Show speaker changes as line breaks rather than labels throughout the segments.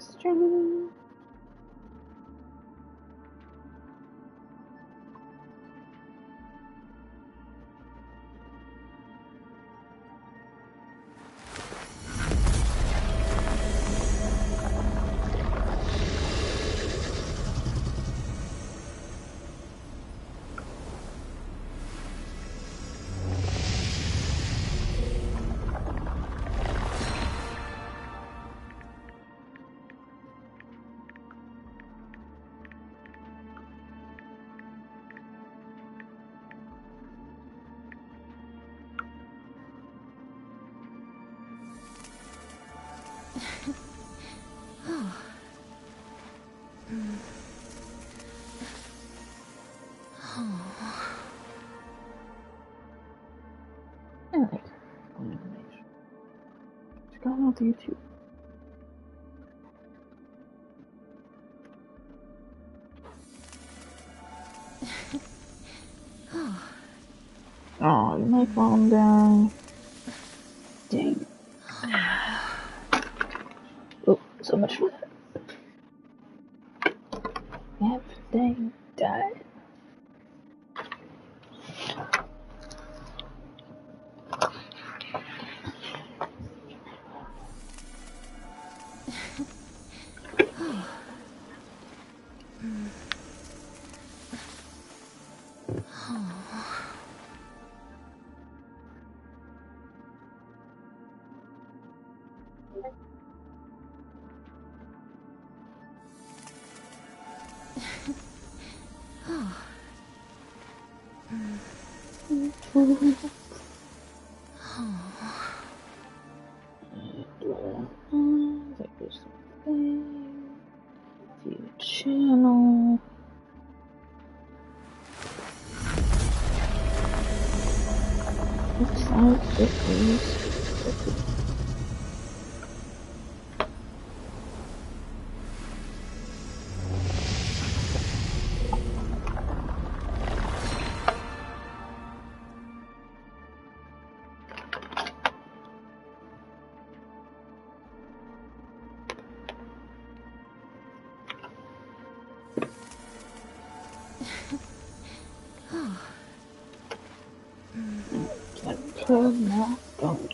stream. Going on to YouTube. Oh, you might fall down. Dang. Oh, so much for that. Everything died. View channel. Looks like it is. Now, don't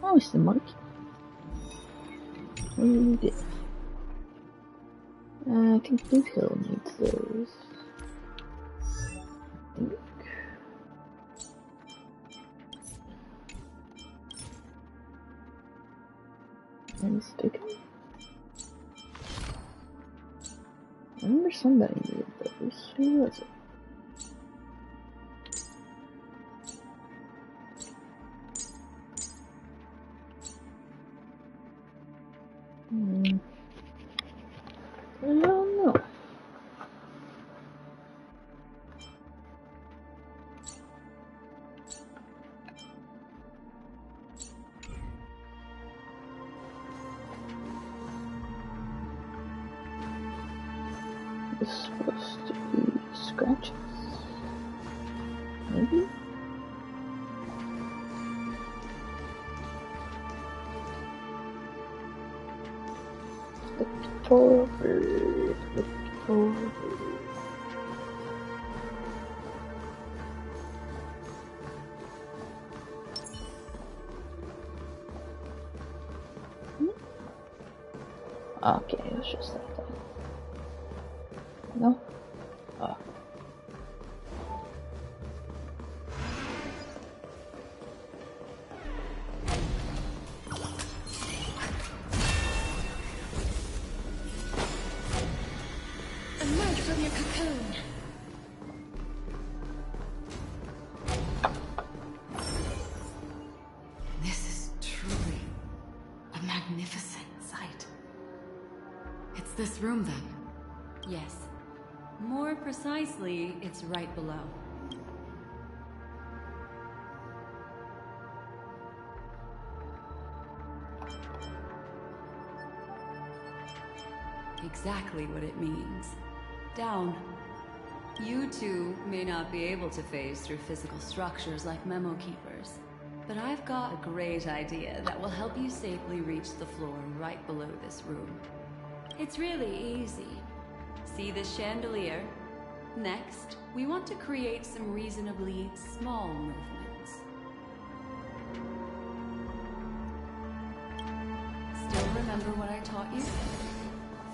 Oh, it's the monkey. What did? I think Blue Hill needs those. I think. I'm mistaken. I remember somebody needed those. Who was it? I don't know. It's supposed to be scratches. Maybe? Look over. Look over. Okay, it was just like that. No? Oh.
Emerge from your cocoon. This is truly a magnificent sight. It's this room, then?
Yes. More precisely, it's right below. Exactly what it means. Down. You two may not be able to phase through physical structures like memo keepers, but I've got a great idea that will help you safely reach the floor right below this room. It's really easy. See this chandelier? Next, we want to create some reasonably small movements. Still remember what I taught you?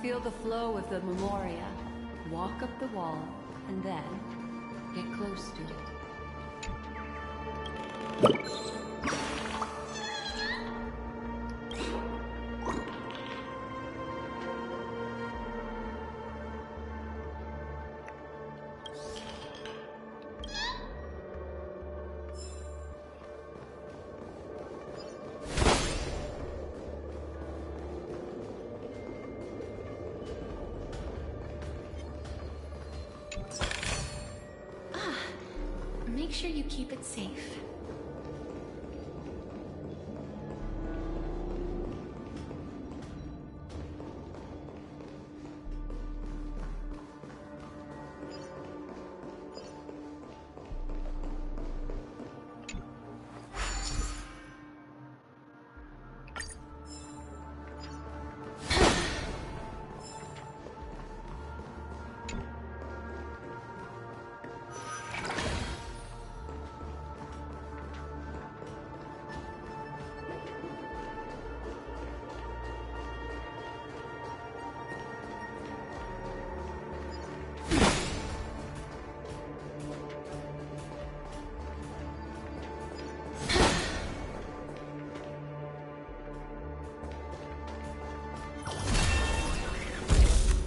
Feel the flow of the Memoria, walk up the wall, and then get close to it.
Make sure you keep it safe.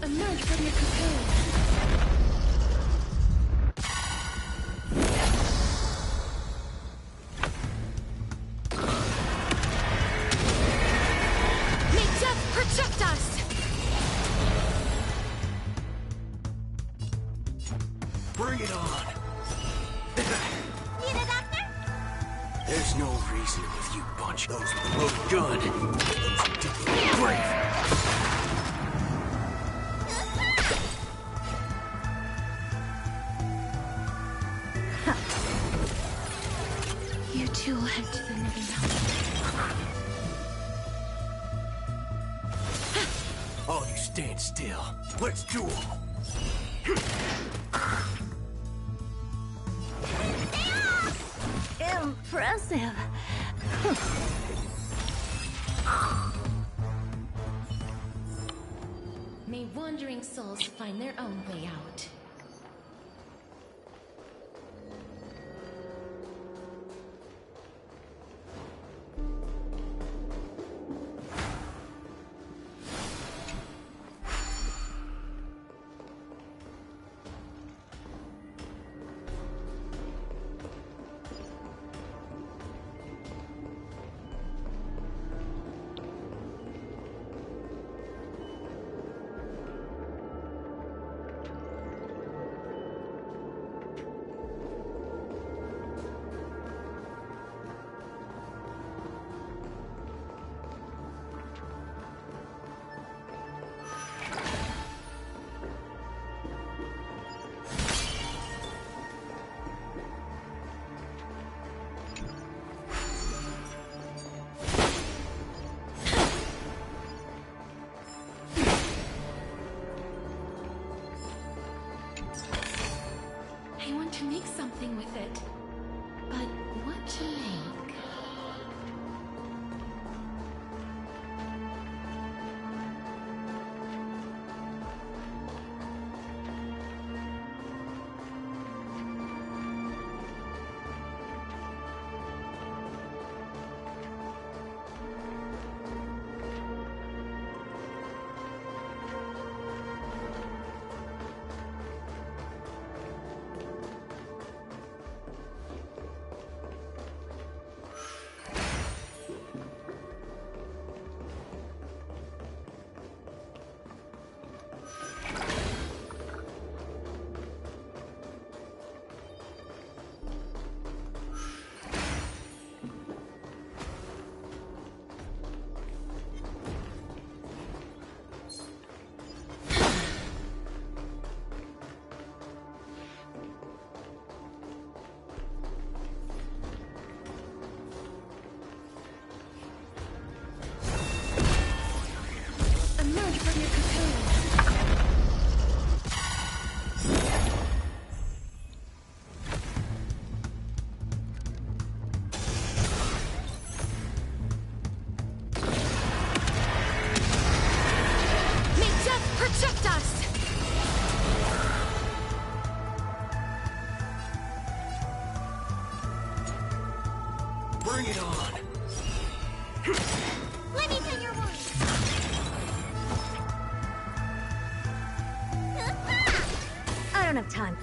Emerge from your cocoon. May death protect us!
Bring it on!
Need a doctor?
There's no reason with you bunch. Those look good. Brave.
You two will head to the living room.
All you stand still. Let's duel.
Impressive. May wandering souls find their own way out.
Bring it on.
Let me pin your wound. I don't have time.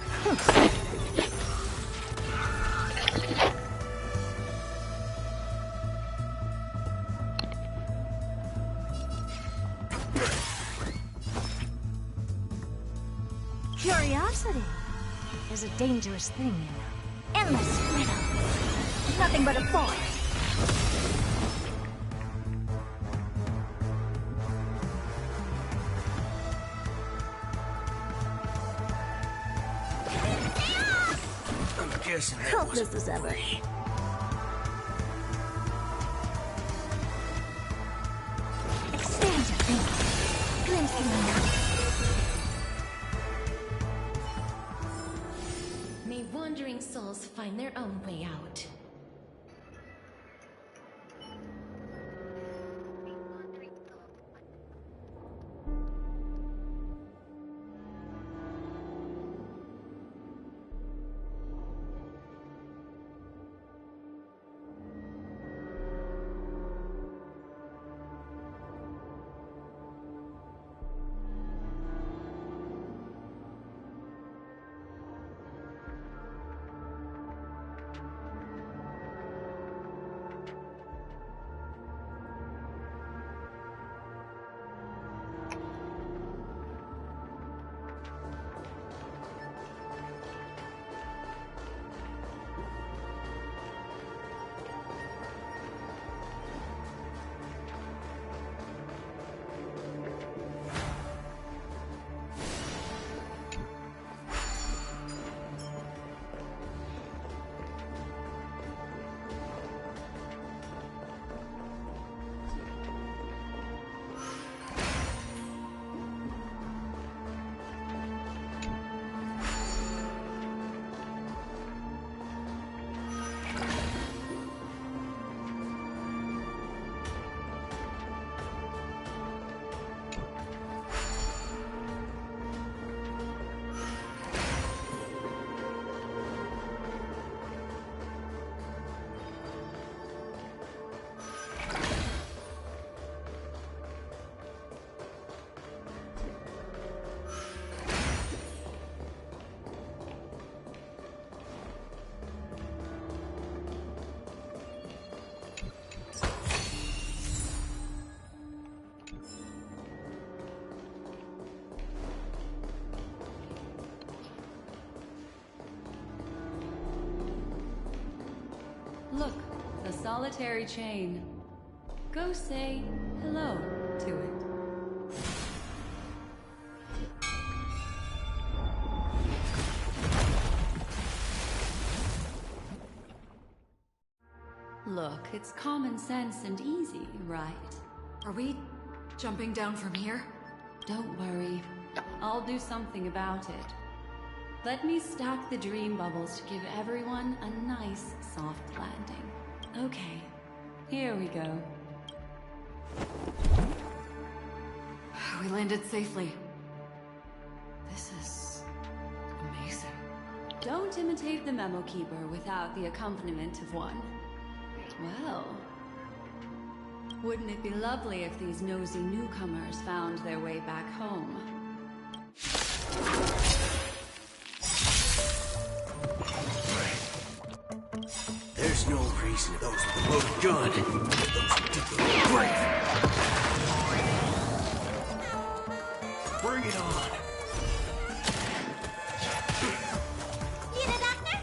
Curiosity is a dangerous thing, you know. Endless riddle. Nothing but a force.
I'm guessing that
Helpless as ever. Expand your thinking. Glimpsing me now.
May wandering souls find their own way out.
Look, the solitary chain. Go say hello to it. Look, it's common sense and easy, right?
Are we jumping down from here?
Don't worry. I'll do something about it. Let me stack the dream bubbles to give everyone a nice, soft landing. Okay, here we go.
We landed safely. This is amazing.
Don't imitate the Memo Keeper without the accompaniment of one. Well, wouldn't it be lovely if these nosy newcomers found their way back home?
There's no reason those with the loaded gun. Those who dig the grave. Bring it on.
Need a doctor?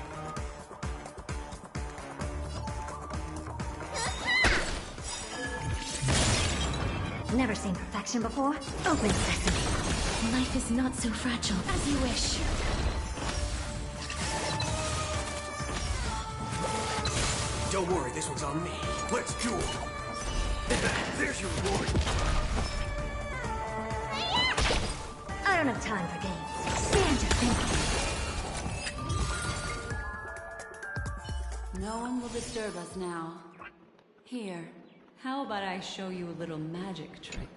Never seen perfection before? Open sesame.
Life is not so fragile.
As you wish.
Don't worry, this one's on me. Let's duel. There's your reward.
I don't have time for games. Stand your thinking.
No one will disturb us now. Here, how about I show you a little magic trick?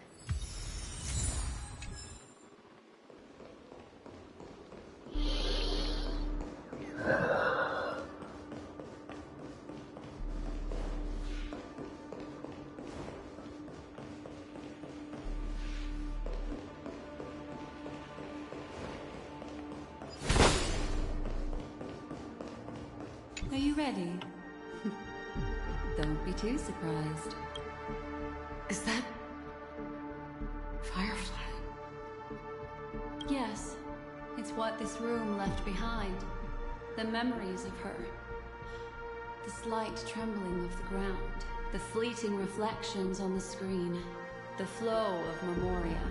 you ready? Don't be too surprised.
Is that... Firefly?
Yes, it's what this room left behind. The memories of her. The slight trembling of the ground. The fleeting reflections on the screen. The flow of memoria.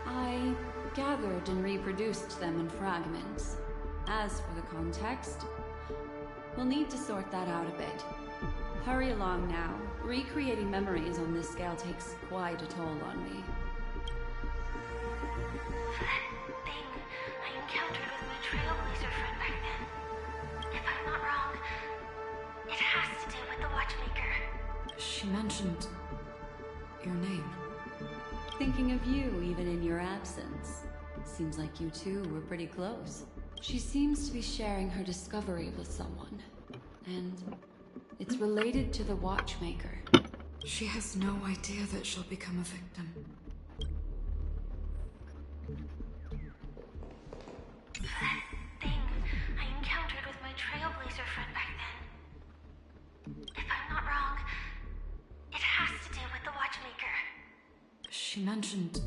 I gathered and reproduced them in fragments. As for the context, we'll need to sort that out a bit. Hurry along now. Recreating memories on this scale takes quite a toll on me.
That thing I encountered with my trailblazer friend back then. If I'm not wrong, it has to do with the Watchmaker.
She mentioned... your name.
Thinking of you even in your absence. Seems like you two were pretty close. She seems to be sharing her discovery with someone. And it's related to the Watchmaker.
She has no idea that she'll become a victim.
That thing I encountered with my trailblazer friend back then. If I'm not wrong, it has to do with the Watchmaker.
She mentioned...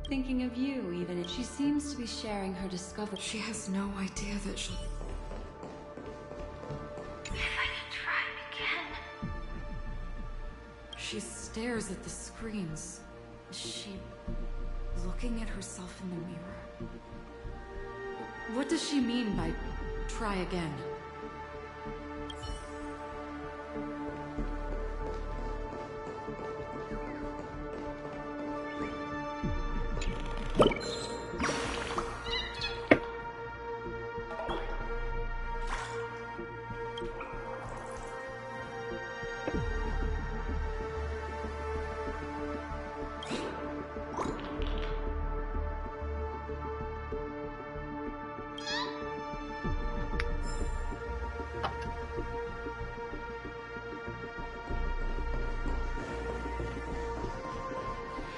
Thinking of you even if she seems to be sharing her discovery.
She has no idea that she'll...
If I could try again.
She stares at the screens. Is she looking at herself in the mirror? What does she mean by try again?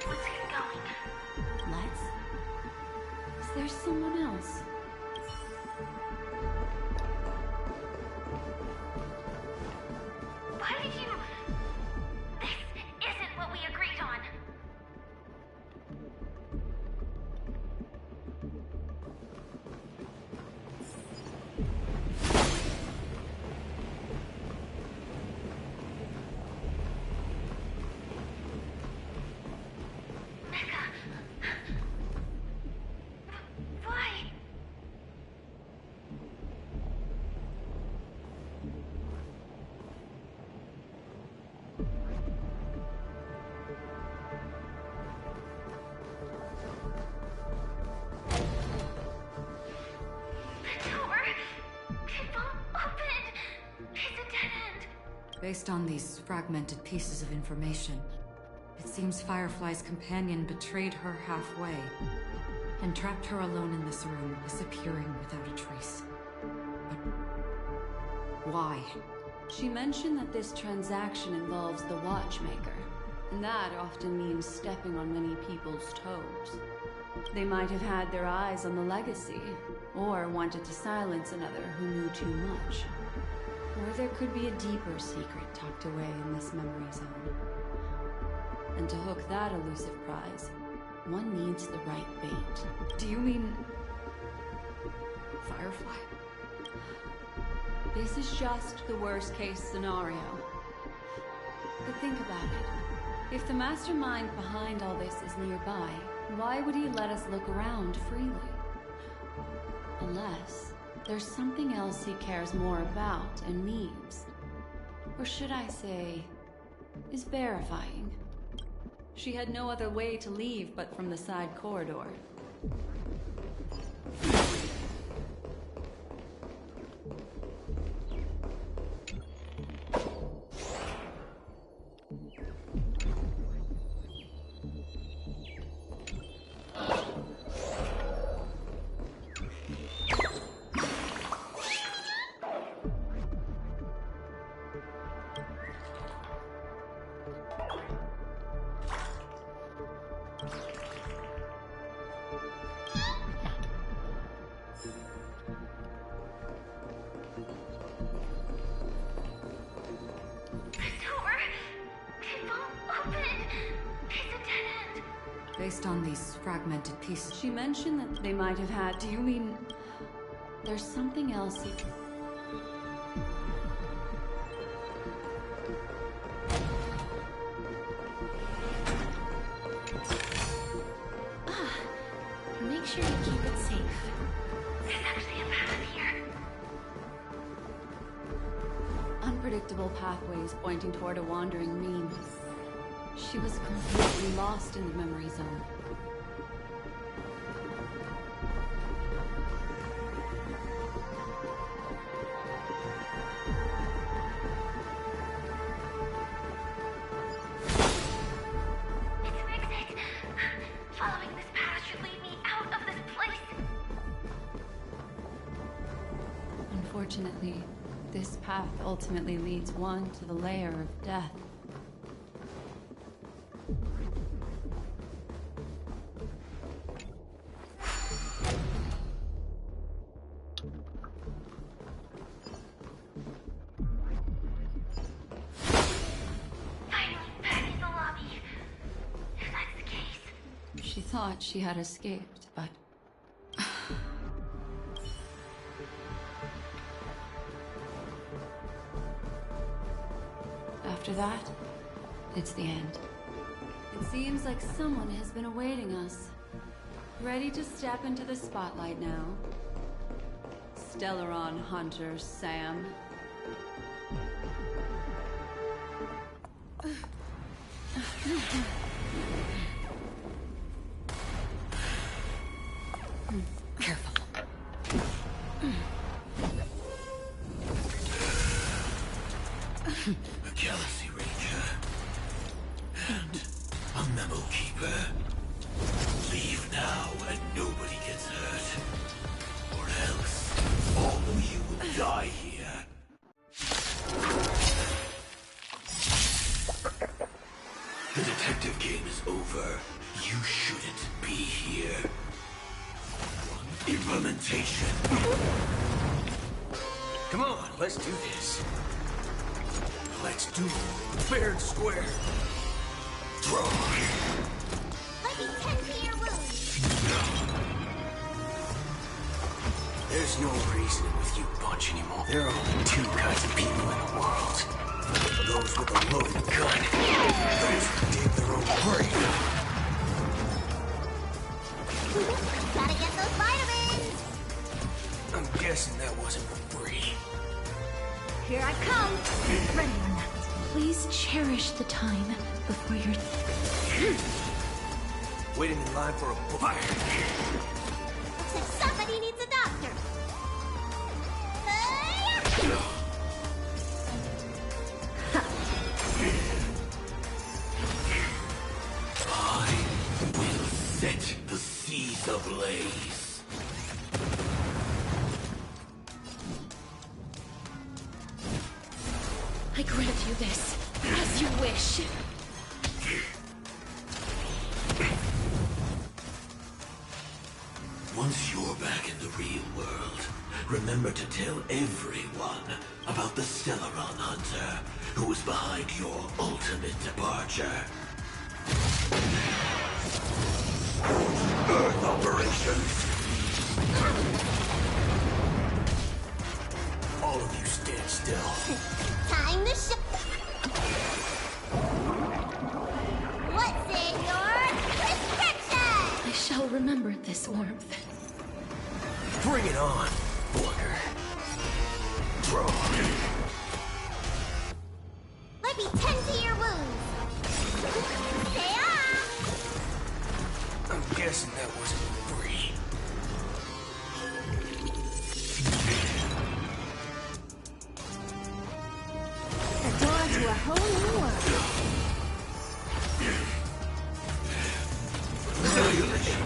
Let's get going.
Let's? Is there someone else?
Why did you... This isn't what we agreed on. Mecca. Why? The door. It won't open. It's a dead end.
Based on these fragmented pieces of information, it seems Firefly's companion betrayed her halfway and trapped her alone in this room, disappearing without a trace. But why?
She mentioned that this transaction involves the Watchmaker, and that often means stepping on many people's toes. They might have had their eyes on the legacy, or wanted to silence another who knew too much. Or there could be a deeper secret tucked away in this memory zone. And to hook that elusive prize, one needs the right bait.
Do you mean... Firefly?
This is just the worst-case scenario. But think about it. If the mastermind behind all this is nearby, why would he let us look around freely? Unless there's something else he cares more about and needs. Or should I say, is verifying. She had no other way to leave but from the side corridor.
based on these fragmented pieces.
She mentioned that they might have had... Do you mean... There's something else you...
Make sure you keep it safe.
There's actually a path here.
Unpredictable pathways pointing toward a wandering mean. She was completely lost in the memory zone.
It's an exit. Following this path should lead me out of this place.
Unfortunately, this path ultimately leads one to the lair of death.
Finally, back in the lobby. If that's the case.
She thought she had escaped, but... After that, it's the end. It seems like someone has been awaiting us. Ready to step into the spotlight now. Stellaron Hunter Sam.
Careful.
A Galaxy Ranger. And a Memo Keeper. Leave now and nobody gets hurt. Or else, all of you will die here. The detective game is over. You shouldn't be here. Implementation. Come on, let's do this. Let's do it. Fair and square. Throw.
Let me tend to your wounds.
There's no reasoning with you bunch anymore. There are only two kinds of people in the world. Those with a loaded gun. Those who dig their own grave.
Gotta get those vitamins.
I'm guessing that wasn't for free.
Here I come. Ready or not.
Please cherish the time before you're...
Waiting in line for a fire.
Looks like somebody needs a doctor.
I will set the seas ablaze.
I grant you this, as you wish.
Once you're back in the real world, remember to tell everyone about the Stellaron Hunter who was behind your ultimate departure. Earth operations! All of you stand still.
Time to ship. What's in your prescription?
I shall remember this warmth.
Bring it on, Border. Draw.
Let me tend to your wounds. Stay off.
I'm guessing that wasn't free.
The door to a whole new world.
Annihilation.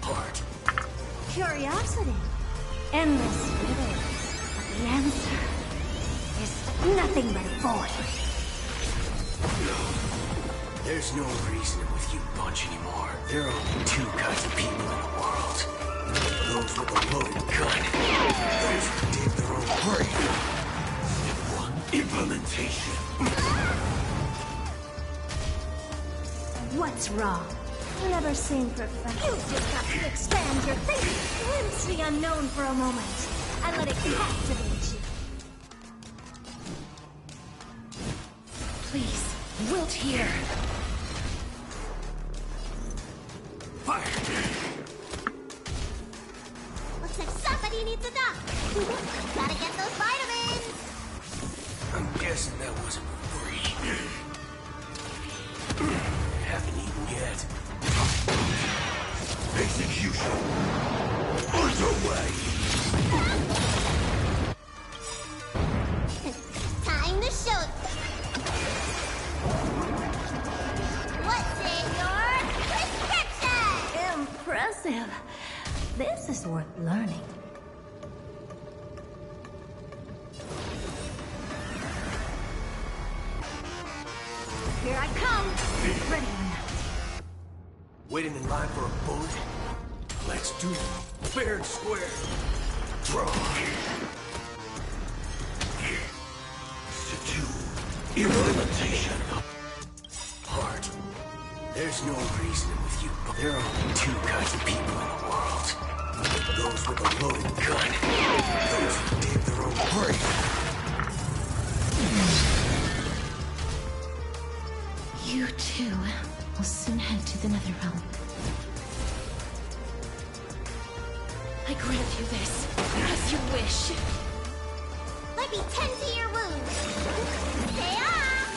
Heart.
Curiosity. Endless riddles. But the answer is nothing but void.
There's no reasoning with you bunch anymore. There are only two kinds of people in the world. Those with a loaded gun. Those who dig their own grave. Step one, implementation.
What's wrong? Never seen perfection. You just got to expand your thinking. Glimpse the unknown for a moment, and let it captivate you.
Please, wilt here.
Fire!
Looks like somebody needs a doctor. Gotta get those vitamins.
I'm guessing that wasn't free. Haven't eaten yet. Execution underway.
Time to show it. What's in your prescription?
Impressive. This is worth learning. Here I come. Ready or not.
Waiting in line for a bullet? Let's do it. Fair and square. Draw. Subdue. Implementation. Heart. There's no reasoning with you. There are only two kinds of people in the world. Those with a loaded gun. Those who dig their own grave.
You too will soon head to the Netherrealm. I grant you this, as you wish.
Let me tend to your wounds. Stay off.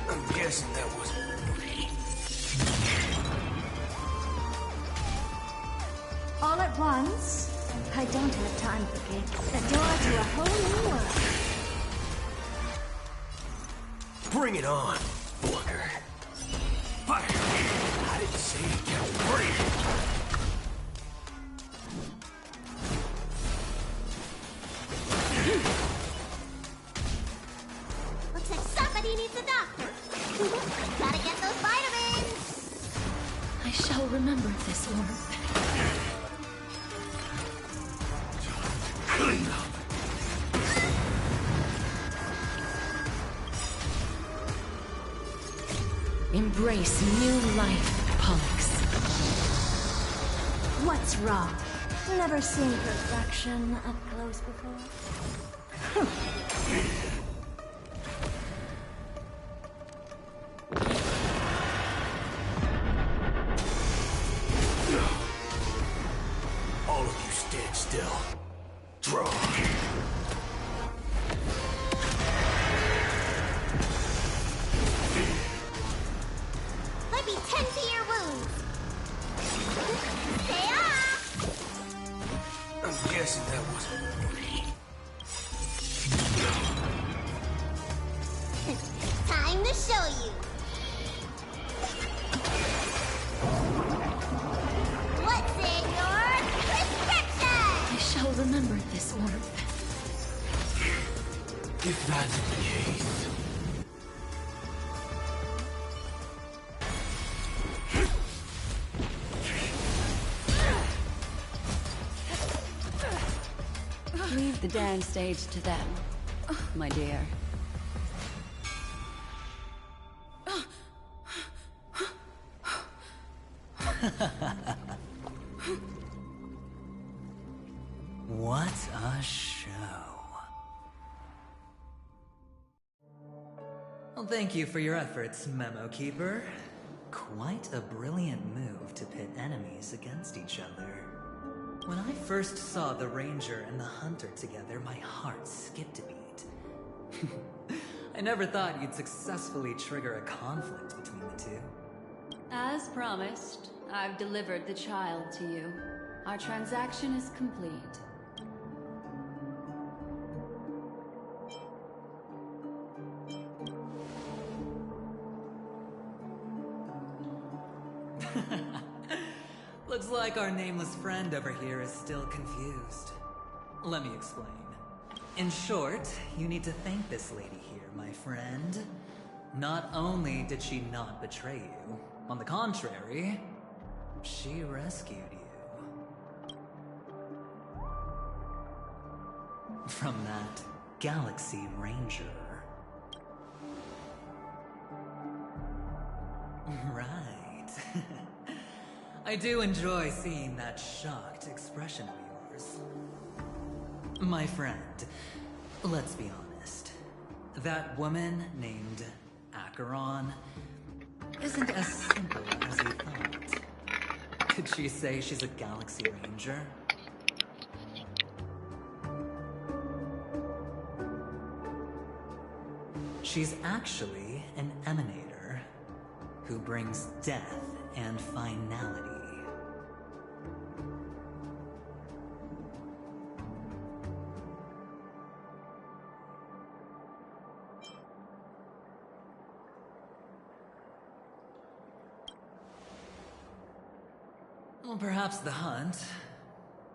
I'm guessing that wasn't free.
All at once? I don't have time for games. The door to a whole new world.
Bring it on, Booker. Fire! I didn't say you kept free.
Looks like somebody needs a doctor. Gotta get those vitamins.
I shall remember this warmth.
Clean up.
Embrace new life, Pollux.
What's wrong? Never seen perfection up close before.
All of you stand still. Draw.
Let me tend to your wounds. Stay off.
I'm guessing that wasn't free.
Time to show you. What's in your prescription?
I shall remember this warmth.
If that's the case.
Leave the dance stage to them, my dear.
What a show. Well, thank you for your efforts, Memo Keeper. Quite a brilliant move to pit enemies against each other. When I first saw the Ranger and the Hunter together, my heart skipped a beat. I never thought you'd successfully trigger a conflict between the two.
As promised, I've delivered the child to you. Our transaction is complete.
Looks like our nameless friend over here is still confused. Let me explain. In short, you need to thank this lady here, my friend. Not only did she not betray you, on the contrary, she rescued you. From that Galaxy Ranger. I do enjoy seeing that shocked expression of yours. My friend, let's be honest. That woman named Acheron isn't as simple as you thought. Did she say she's a Galaxy Ranger? She's actually an emanator who brings death and finality. Well, perhaps the hunt,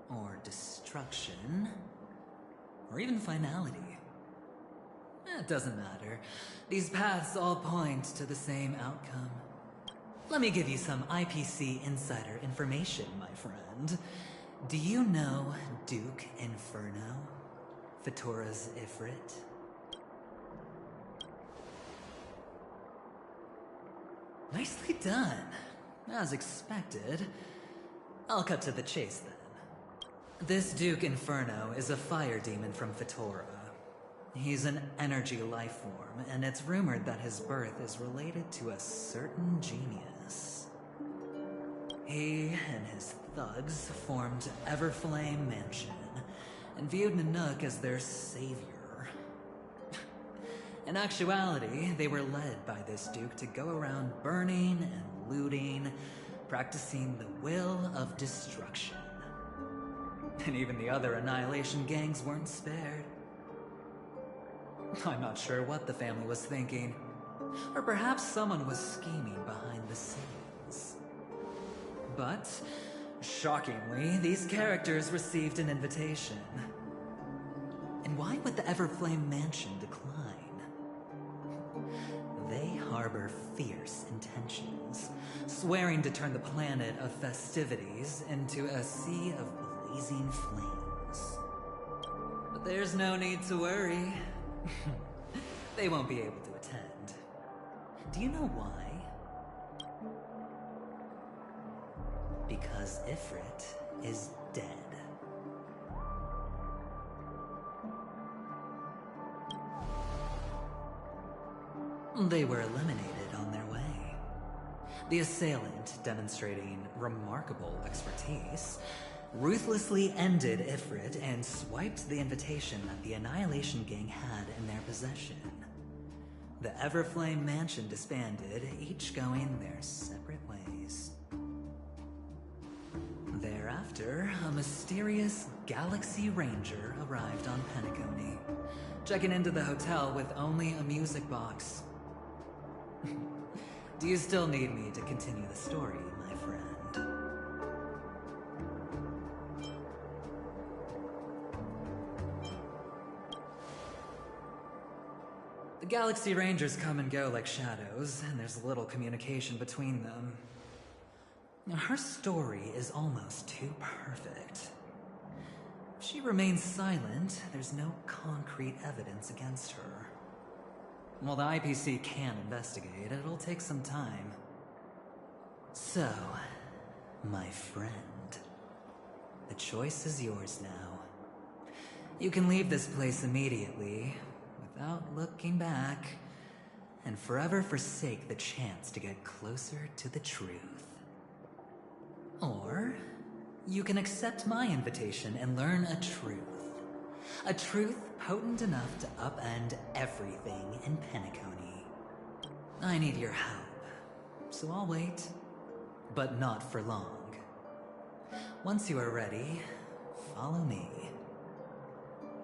or destruction, or even finality. It doesn't matter. These paths all point to the same outcome. Let me give you some IPC insider information, my friend. Do you know Duke Inferno? Fatora's Ifrit? Nicely done. As expected. I'll cut to the chase then. This Duke Inferno is a fire demon from Fatora. He's an energy life form, and it's rumored that his birth is related to a certain genius. He and his thugs formed Everflame Mansion, and viewed Nanook as their savior. In actuality, they were led by this Duke to go around burning and looting, practicing the will of destruction. And even the other Annihilation gangs weren't spared. I'm not sure what the family was thinking. Or perhaps someone was scheming behind the scenes. But, shockingly, these characters received an invitation. And why would the Everflame Mansion decline? They harbor fierce intentions, swearing to turn the planet of festivities into a sea of blazing flames. But there's no need to worry. They won't be able to attend. Do you know why? Because Ifrit is dead. They were eliminated on their way. The assailant, demonstrating remarkable expertise, ruthlessly ended Ifrit and swiped the invitation that the Annihilation Gang had in their possession. The Everflame Mansion disbanded, each going their separate ways. Thereafter, a mysterious Galaxy Ranger arrived on Penacony, checking into the hotel with only a music box. Do you still need me to continue the story, my friend? The Galaxy Rangers come and go like shadows, and there's little communication between them. Now, her story is almost too perfect. If she remains silent, there's no concrete evidence against her. While the IPC can investigate, it'll take some time. So, my friend, the choice is yours now. You can leave this place immediately, without looking back, and forever forsake the chance to get closer to the truth. Or, you can accept my invitation and learn a truth. A truth potent enough to upend everything in Penacony. I need your help, so I'll wait, but not for long. Once you are ready, follow me.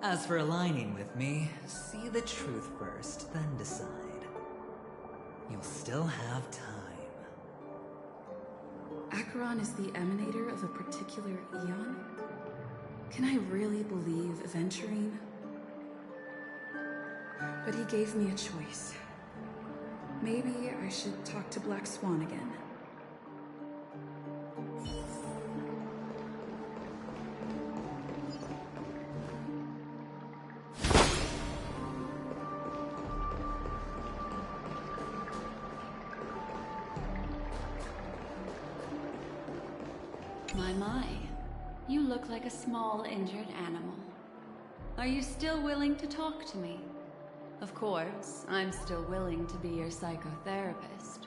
As for aligning with me, see the truth first, then decide. You'll still have time.
Acheron is the emanator of a particular eon? Can I really believe Aventurine? But he gave me a choice. Maybe I should talk to Black Swan again.
My. You look like a small injured animal. Are you still willing to talk to me? Of course, I'm still willing to be your psychotherapist.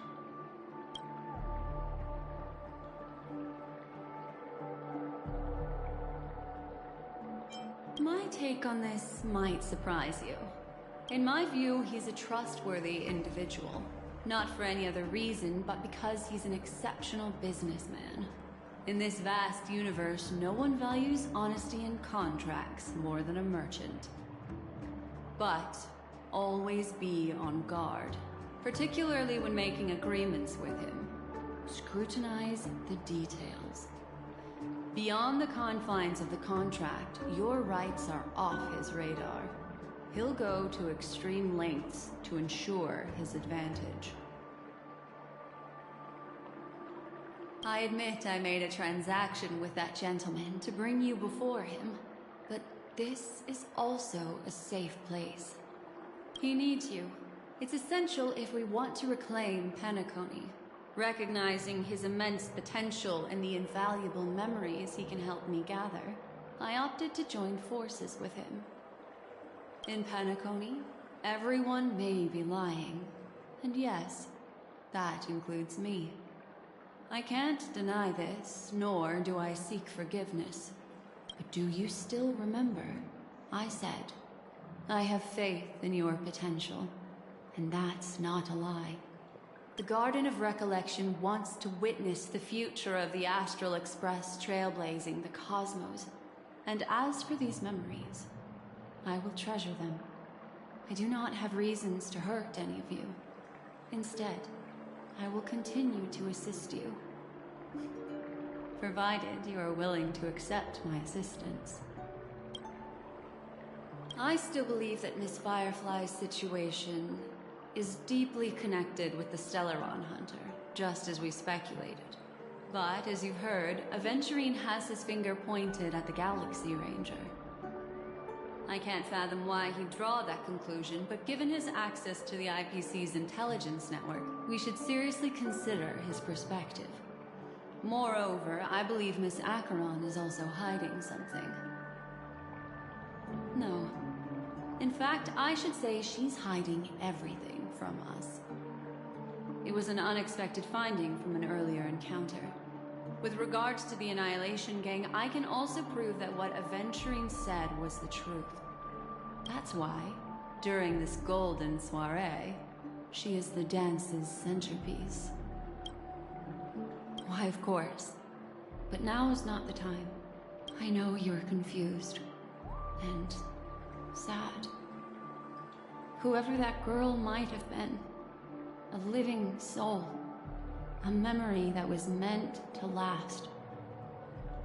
My take on this might surprise you. In my view, he's a trustworthy individual. Not for any other reason, but because he's an exceptional businessman. In this vast universe, no one values honesty in contracts more than a merchant. But always be on guard, particularly when making agreements with him. Scrutinize the details. Beyond the confines of the contract, your rights are off his radar. He'll go to extreme lengths to ensure his advantage. I admit I made a transaction with that gentleman to bring you before him, but this is also a safe place. He needs you. It's essential if we want to reclaim Penacony. Recognizing his immense potential and the invaluable memories he can help me gather, I opted to join forces with him. In Penacony, everyone may be lying, and yes, that includes me. I can't deny this, nor do I seek forgiveness. But do you still remember? I said, I have faith in your potential, and that's not a lie. The Garden of Recollection wants to witness the future of the Astral Express trailblazing the cosmos. And as for these memories, I will treasure them. I do not have reasons to hurt any of you. Instead, I will continue to assist you. Provided you are willing to accept my assistance. I still believe that Miss Firefly's situation is deeply connected with the Stellaron Hunter, just as we speculated. But, as you've heard, Aventurine has his finger pointed at the Galaxy Ranger. I can't fathom why he'd draw that conclusion, but given his access to the IPC's intelligence network, we should seriously consider his perspective. Moreover, I believe Miss Acheron is also hiding something. No. In fact, I should say she's hiding everything from us. It was an unexpected finding from an earlier encounter. With regards to the Annihilation Gang, I can also prove that what Aventurine said was the truth. That's why, during this golden soiree, she is the dance's centerpiece. Why, of course. But now is not the time. I know you're confused. And sad. Whoever that girl might have been, a living soul, a memory that was meant to last.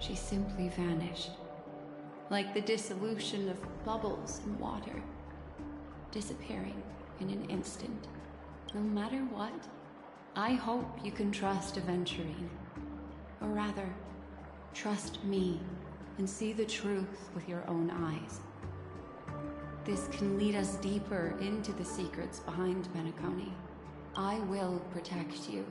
She simply vanished, like the dissolution of bubbles in water, disappearing in an instant. No matter what, I hope you can trust Aventurine, or rather, trust me and see the truth with your own eyes. This can lead us deeper into the secrets behind Penacony. I will protect you.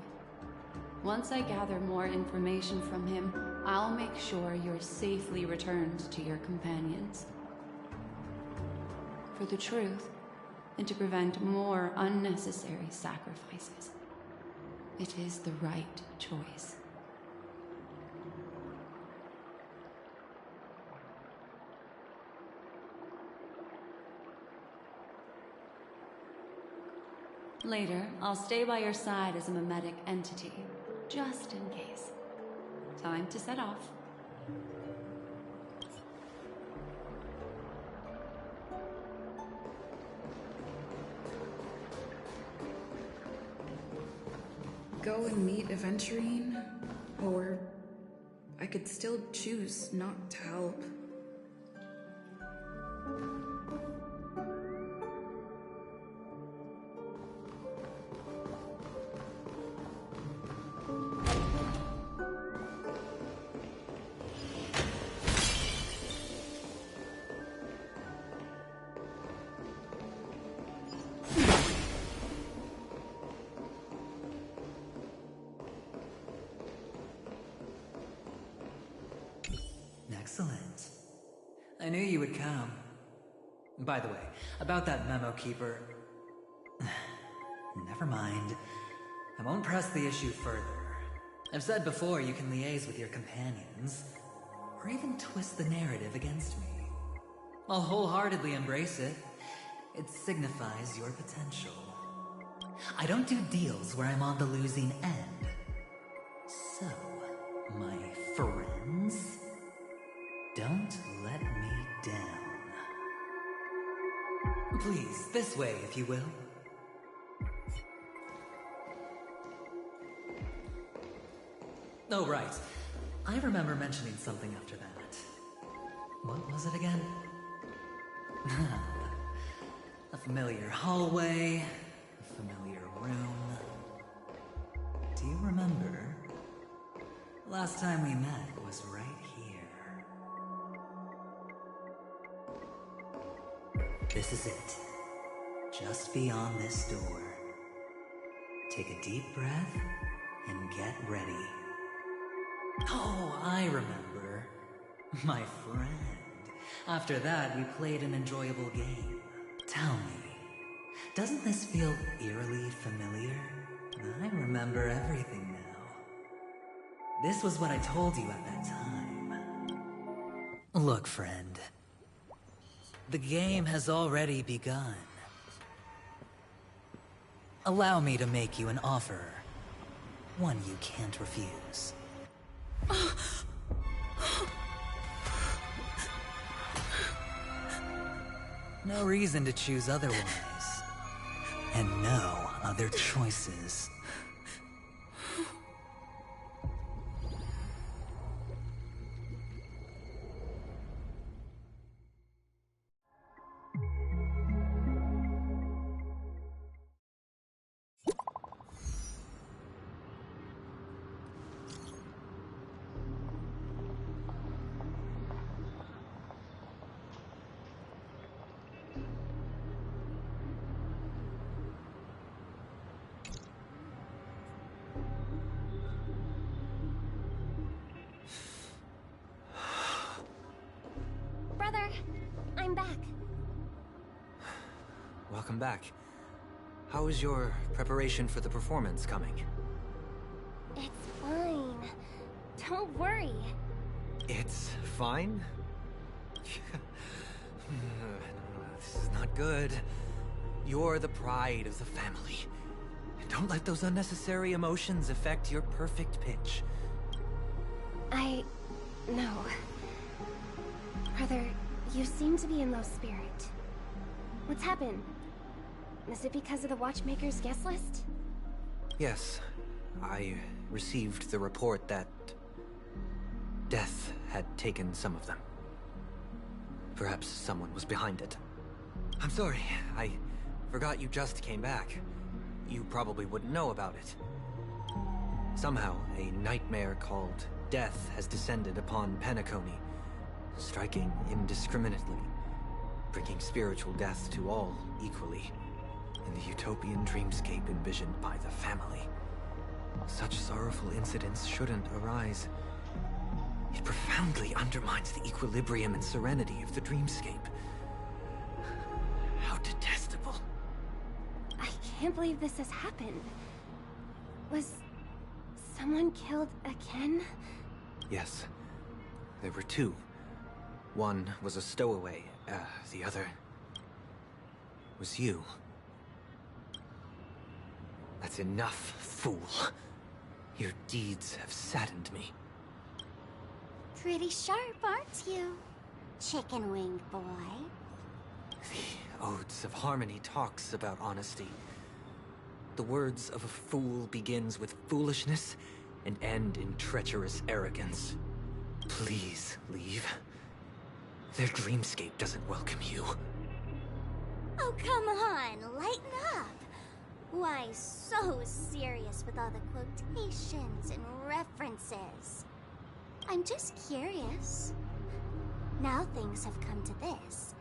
Once I gather more information from him, I'll make sure you're safely returned to your companions. For the truth, and to prevent more unnecessary sacrifices, it is the right choice. Later, I'll stay by your side as a mimetic entity, just in case. Time to set off.
Go and meet Aventurine, or I could still choose not to help.
Excellent. I knew you would come. By the way, about that memo keeper... Never mind. I won't press the issue further. I've said before you can liaise with your companions, or even twist the narrative against me. I'll wholeheartedly embrace it. It signifies your potential. I don't do deals where I'm on the losing end. So, my friends, don't let me down. Please, this way, if you will. Oh, right. I remember mentioning something after that. What was it again? A familiar hallway, a familiar room. Do you remember? Last time we met was right here. This is it. Just beyond this door. Take a deep breath and get ready. Oh, I remember. My friend. After that, we played an enjoyable game. Tell me, doesn't this feel eerily familiar? I remember everything now. This was what I told you at that time. Look, friend. The game has already begun. Allow me to make you an offer. One you can't refuse. No reason to choose otherwise. And no other choices.
Brother, I'm back.
Welcome back. How is your preparation for the performance coming?
It's fine. Don't worry.
It's fine? This is not good. You're the pride of the family. Don't let those unnecessary emotions affect your perfect pitch.
No. Brother, you seem to be in low spirit. What's happened? Is it because of the Watchmaker's guest list?
Yes. I received the report that death had taken some of them. Perhaps someone was behind it. I'm sorry, I forgot you just came back. You probably wouldn't know about it. Somehow, a nightmare called Death has descended upon Penacony, striking indiscriminately, bringing spiritual death to all equally, in the utopian dreamscape envisioned by the family. Such sorrowful incidents shouldn't arise. It profoundly undermines the equilibrium and serenity of the dreamscape. How detestable.
I can't believe this has happened. Was someone killed again?
Yes. There were two. One was a stowaway, the other was you. That's enough, fool. Your deeds have saddened me.
Pretty sharp, aren't you, chicken-winged boy?
The Odes of Harmony talks about honesty. The words of a fool begins with foolishness and end in treacherous arrogance. Please leave. Their dreamscape doesn't welcome you.
Oh, come on, lighten up. Why so serious with all the quotations and references? I'm just curious. Now things have come to this.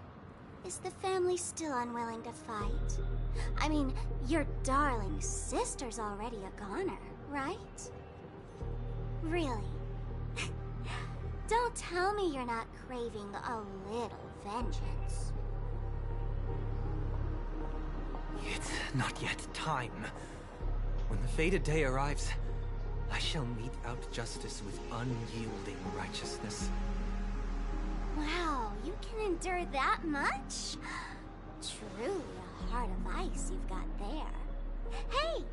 Is the family still unwilling to fight? I mean, your darling sister's already a goner, right? Really? Don't tell me you're not craving a little vengeance.
It's not yet time. When the fated day arrives, I shall mete out justice with unyielding righteousness.
Wow, you can endure that much? Truly a heart of ice you've got there. Hey,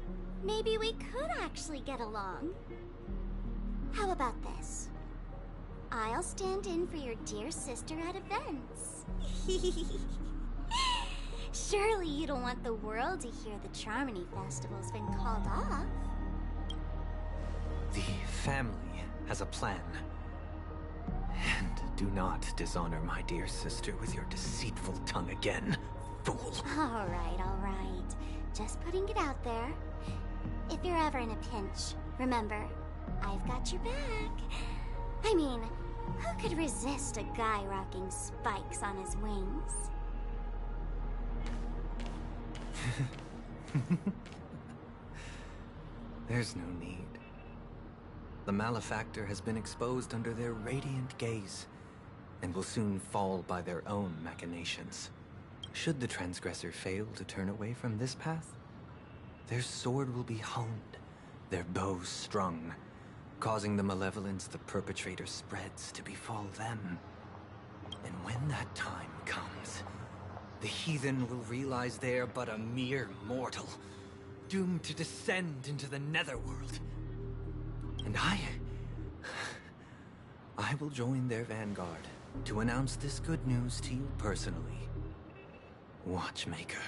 maybe we could actually get along. How about this? I'll stand in for your dear sister at events. Surely you don't want the world to hear the Charmony Festival's been called off.
The family has a plan. And do not dishonor my dear sister with your deceitful tongue again, fool.
All right. Just putting it out there. If you're ever in a pinch, remember, I've got your back. I mean, who could resist a guy rocking spikes on his wings?
There's no need. The malefactor has been exposed under their radiant gaze, and will soon fall by their own machinations. Should the transgressor fail to turn away from this path, their sword will be honed, their bow strung, causing the malevolence the perpetrator spreads to befall them. And when that time comes, the heathen will realize they are but a mere mortal, doomed to descend into the netherworld. And I will join their vanguard to announce this good news to you personally, Watchmaker.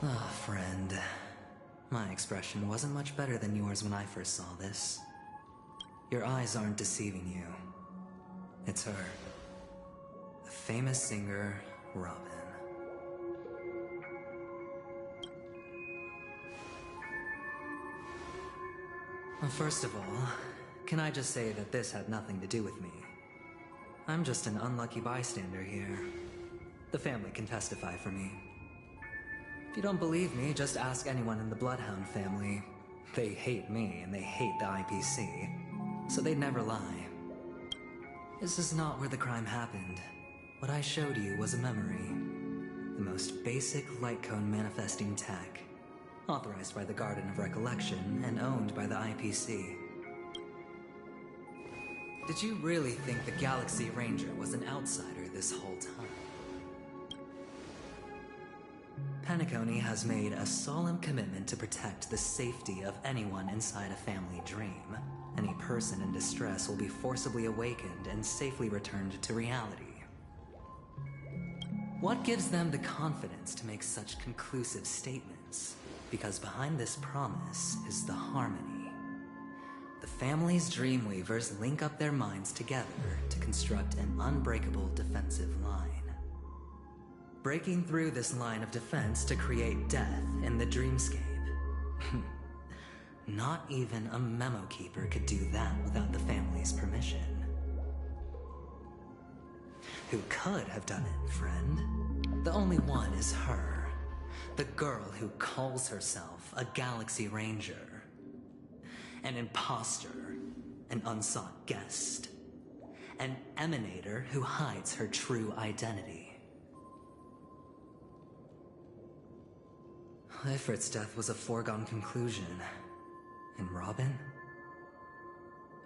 Ah, friend. My expression wasn't much better than yours when I first saw this. Your eyes aren't deceiving you. It's her. The famous singer, Robin. Well, first of all, can I just say that this had nothing to do with me? I'm just an unlucky bystander here. The family can testify for me. If you don't believe me, just ask anyone in the Bloodhound family. They hate me, and they hate the IPC, so they'd never lie. This is not where the crime happened. What I showed you was a memory. The most basic light cone manifesting tech. Authorized by the Garden of Recollection and owned by the IPC. Did you really think the Galaxy Ranger was an outsider this whole time? Penacony has made a solemn commitment to protect the safety of anyone inside a family dream. Any person in distress will be forcibly awakened and safely returned to reality. What gives them the confidence to make such conclusive statements? Because behind this promise is the harmony. The family's Dreamweavers link up their minds together to construct an unbreakable defensive line. Breaking through this line of defense to create death in the dreamscape. Not even a memo keeper could do that without the family's permission. Who could have done it, friend? The only one is her. The girl who calls herself a Galaxy Ranger. An imposter, an unsought guest, an emanator who hides her true identity. Ifrit's death was a foregone conclusion. And Robin?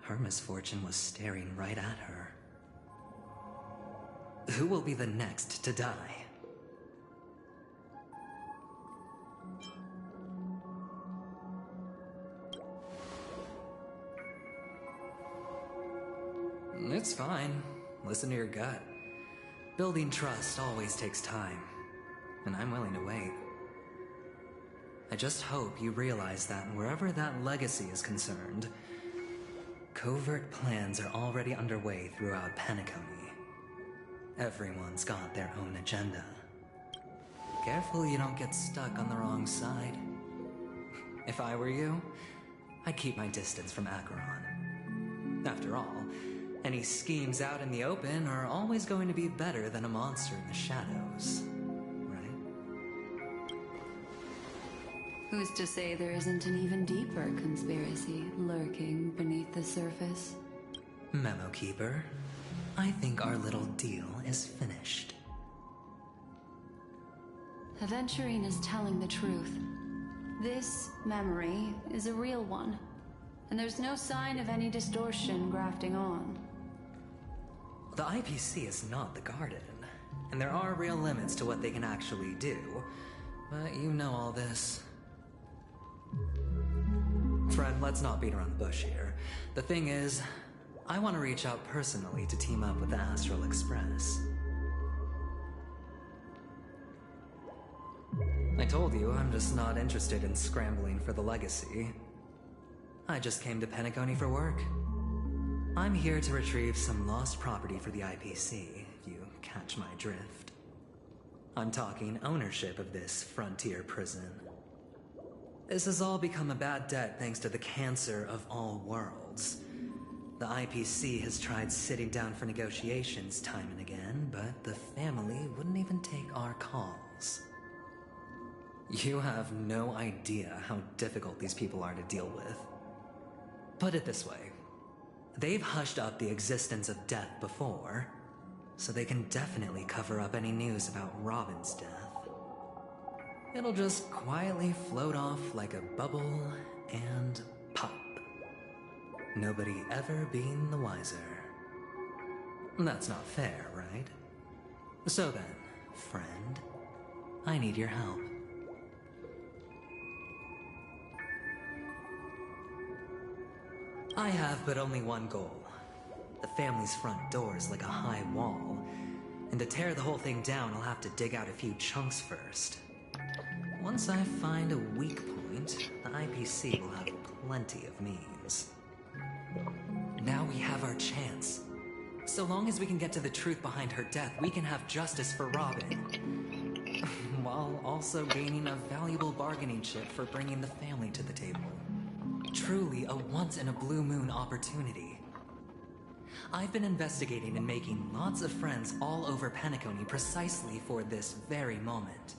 Her misfortune was staring right at her. Who will be the next to die? It's fine. Listen to your gut. Building trust always takes time, and I'm willing to wait. I just hope you realize that wherever that legacy is concerned, covert plans are already underway throughout Penacony. Everyone's got their own agenda. Careful you don't get stuck on the wrong side. If I were you, I'd keep my distance from Acheron. After all, any schemes out in the open are always going to be better than a monster in the shadows, right?
Who's to say there isn't an even deeper conspiracy lurking beneath the surface?
Memo Keeper, I think our little deal is finished.
Aventurine is telling the truth. This memory is a real one, and there's no sign of any distortion grafting on.
The IPC is not the Garden, and there are real limits to what they can actually do, but you know all this. Friend, let's not beat around the bush here. The thing is, I want to reach out personally to team up with the Astral Express. I told you I'm just not interested in scrambling for the legacy. I just came to Penacony for work. I'm here to retrieve some lost property for the IPC, if you catch my drift. I'm talking ownership of this frontier prison. This has all become a bad debt thanks to the cancer of all worlds. The IPC has tried sitting down for negotiations time and again, but the family wouldn't even take our calls. You have no idea how difficult these people are to deal with. Put it this way. They've hushed up the existence of death before, so they can definitely cover up any news about Robin's death. It'll just quietly float off like a bubble and pop. Nobody ever being the wiser. That's not fair, right? So then, friend, I need your help. I have but only one goal. The family's front door is like a high wall, and to tear the whole thing down, I'll have to dig out a few chunks first. Once I find a weak point, the IPC will have plenty of means. Now we have our chance. So long as we can get to the truth behind her death, we can have justice for Robin, while also gaining a valuable bargaining chip for bringing the family to the table. Truly a once-in-a-blue-moon opportunity. I've been investigating and making lots of friends all over Penacony precisely for this very moment.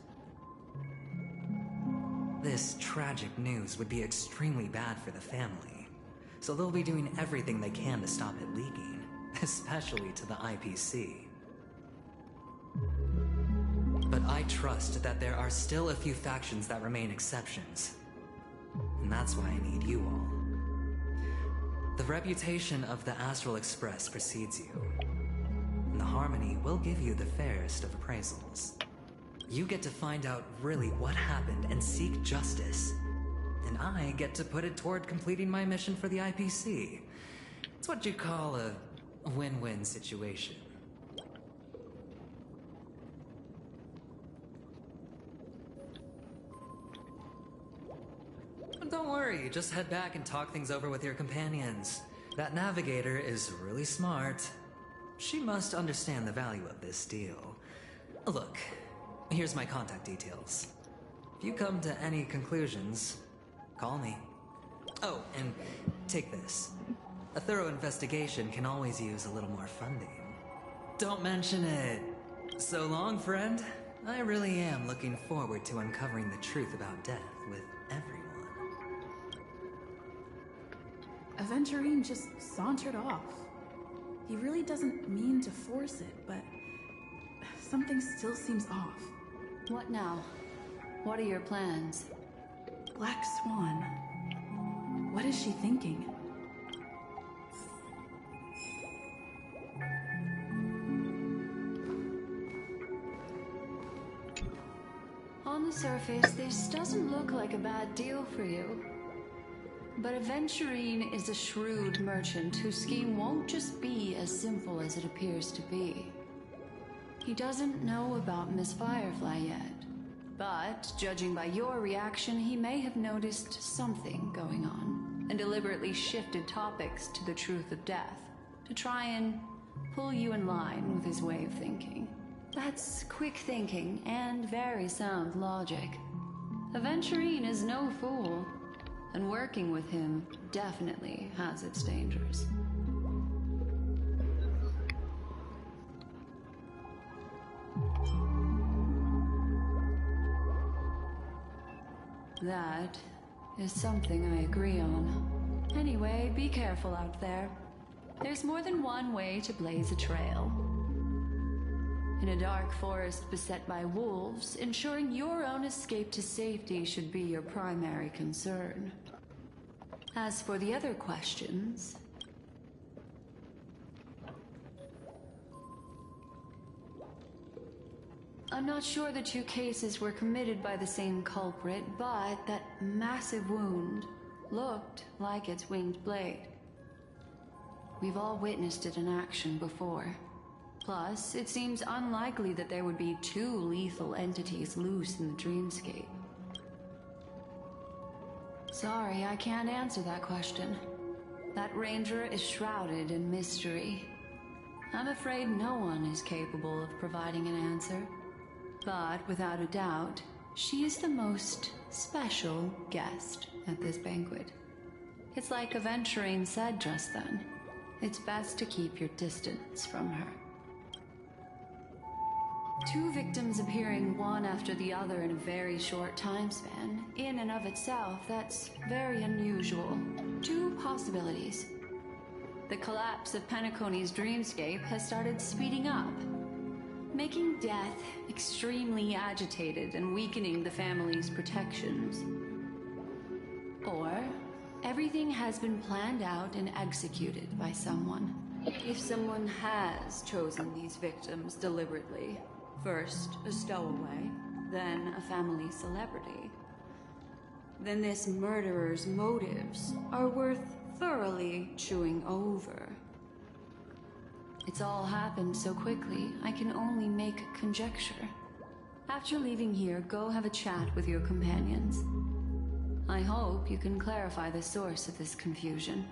This tragic news would be extremely bad for the family, so they'll be doing everything they can to stop it leaking, especially to the IPC. But I trust that there are still a few factions that remain exceptions. And that's why I need you all. The reputation of the Astral Express precedes you. And the Harmony will give you the fairest of appraisals. You get to find out really what happened and seek justice. And I get to put it toward completing my mission for the IPC. It's what you'd call a win-win situation. But don't worry, just head back and talk things over with your companions. That navigator is really smart. She must understand the value of this deal. Look, here's my contact details. If you come to any conclusions, call me. Oh, and take this. A thorough investigation can always use a little more funding. Don't mention it. So long, friend. I really am looking forward to uncovering the truth about death with everyone.
Aventurine just sauntered off. He really doesn't mean to force it, but something still seems off.
What now? What are your plans?
Black Swan. What is she thinking?
On the surface, this doesn't look like a bad deal for you. But Aventurine is a shrewd merchant whose scheme won't just be as simple as it appears to be. He doesn't know about Miss Firefly yet, but judging by your reaction, he may have noticed something going on and deliberately shifted topics to the truth of death to try and pull you in line with his way of thinking. That's quick thinking and very sound logic. Aventurine is no fool, and working with him definitely has its dangers. That is something I agree on. Anyway, be careful out there. There's more than one way to blaze a trail. In a dark forest beset by wolves, ensuring your own escape to safety should be your primary concern. As for the other questions... I'm not sure the two cases were committed by the same culprit, but that massive wound looked like its winged blade. We've all witnessed it in action before. Plus, it seems unlikely that there would be two lethal entities loose in the dreamscape. Sorry, I can't answer that question. That ranger is shrouded in mystery. I'm afraid no one is capable of providing an answer. But without a doubt, she is the most special guest at this banquet. It's like Aventurine said just then. It's best to keep your distance from her. Two victims appearing one after the other in a very short time span, in and of itself, that's very unusual. Two possibilities. The collapse of Penacony's dreamscape has started speeding up, making death extremely agitated and weakening the family's protections. Or everything has been planned out and executed by someone. If someone has chosen these victims deliberately, first a stowaway, then a family celebrity, then this murderer's motives are worth thoroughly chewing over. It's all happened so quickly, I can only make conjecture. After leaving here, go have a chat with your companions. I hope you can clarify the source of this confusion.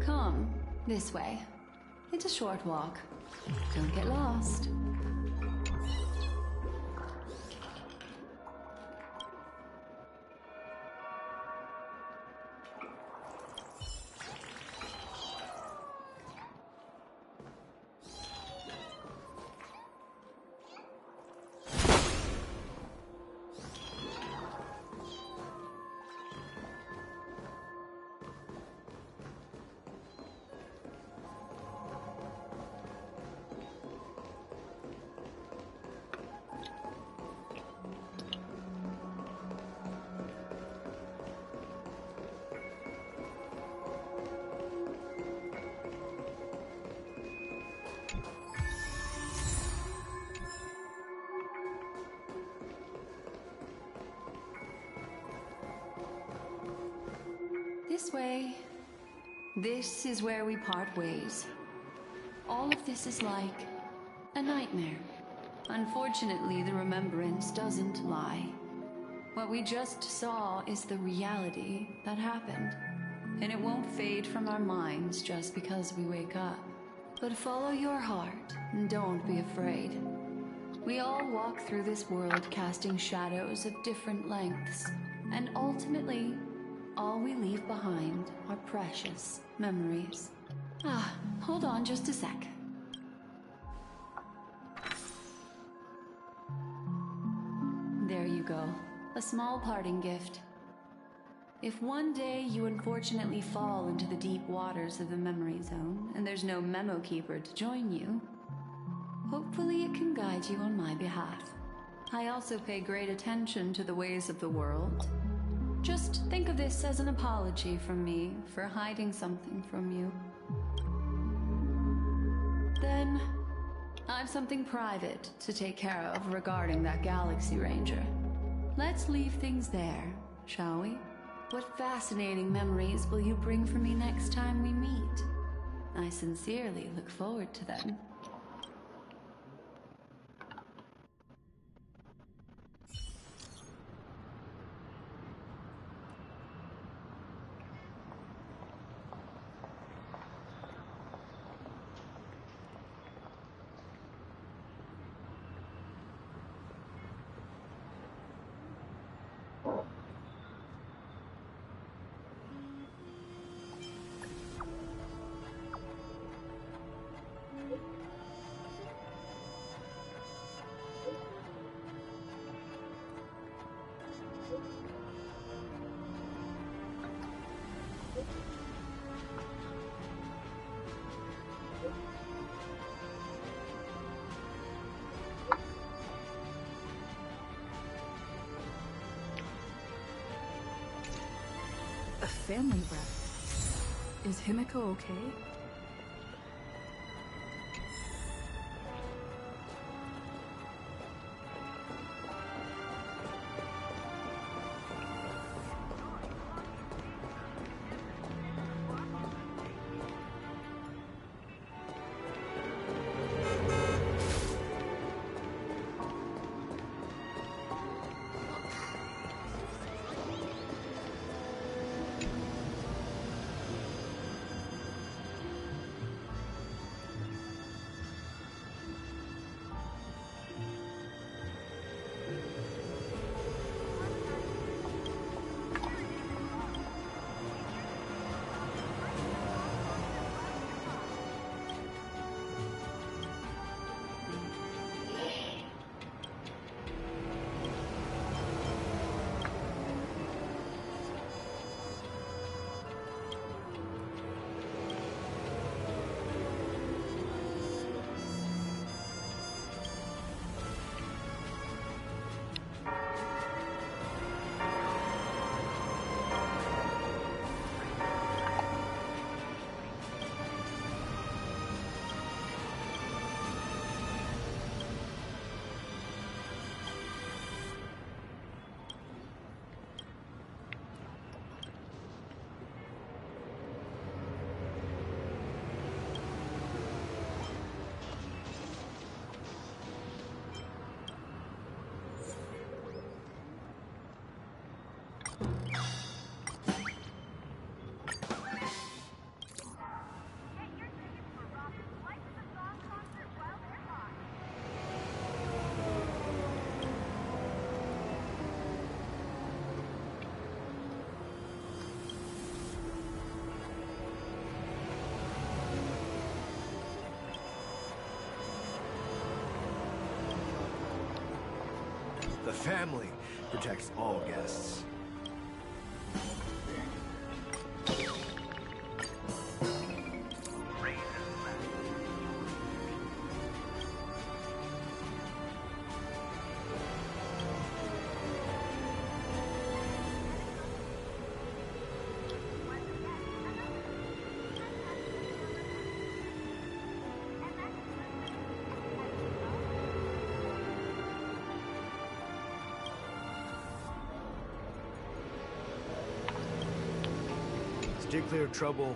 Come, this way. It's a short walk. Don't get lost. This is where we part ways. All of this is like a nightmare. Unfortunately, the remembrance doesn't lie. What we just saw is the reality that happened. And it won't fade from our minds just because we wake up. But follow your heart and don't be afraid. We all walk through this world casting shadows of different lengths. And ultimately, all we leave behind are precious memories. Hold on just a sec. There you go. A small parting gift. If one day you unfortunately fall into the deep waters of the memory zone and there's no memo keeper to join you, hopefully it can guide you on my behalf. I also pay great attention to the ways of the world. Just think of this as an apology from me for hiding something from you. Then, I've something private to take care of regarding that Galaxy Ranger. Let's leave things there, shall we? What fascinating memories will you bring for me next time we meet? I sincerely look forward to them.
A family rep. Is Himiko okay?
The family protects all guests. Steer clear of trouble,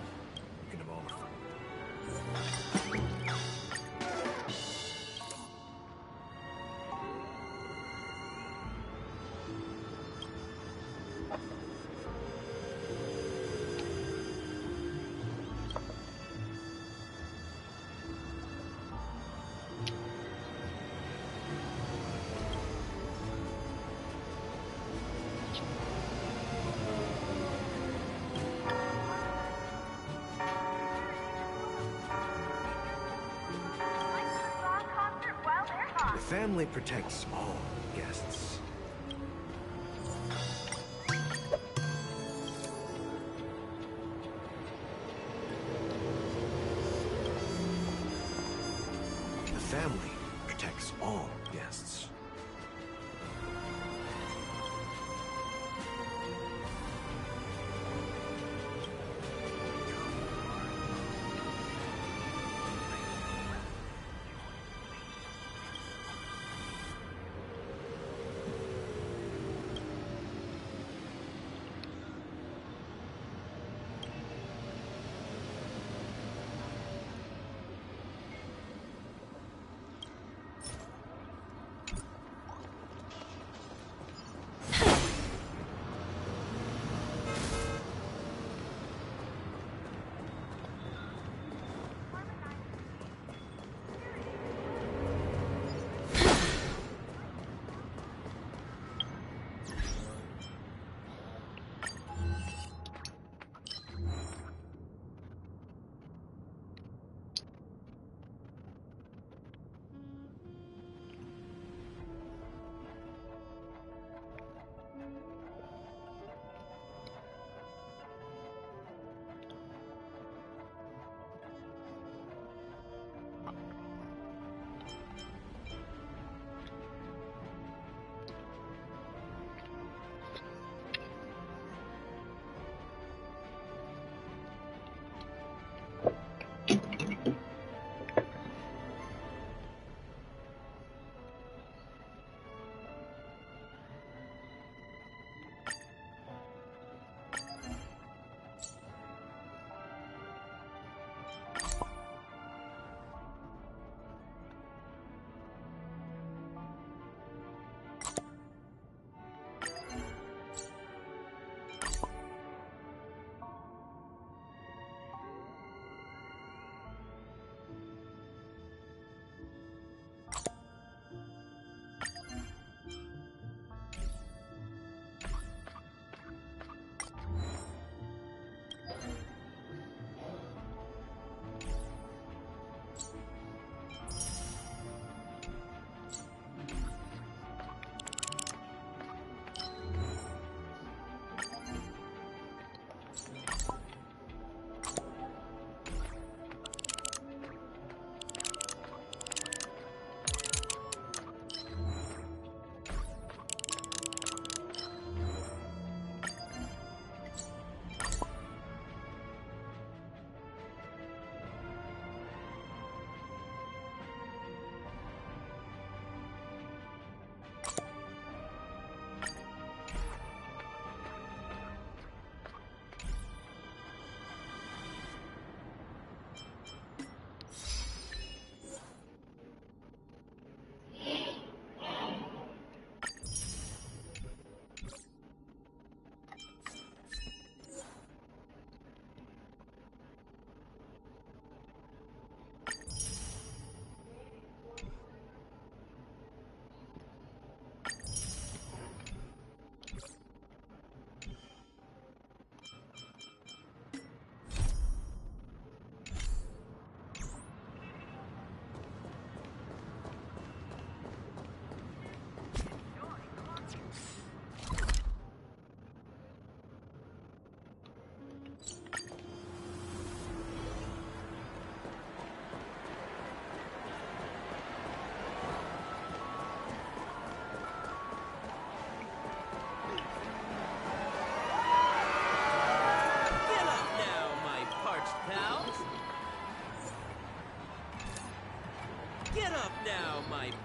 family protects all guests. The family protects all guests.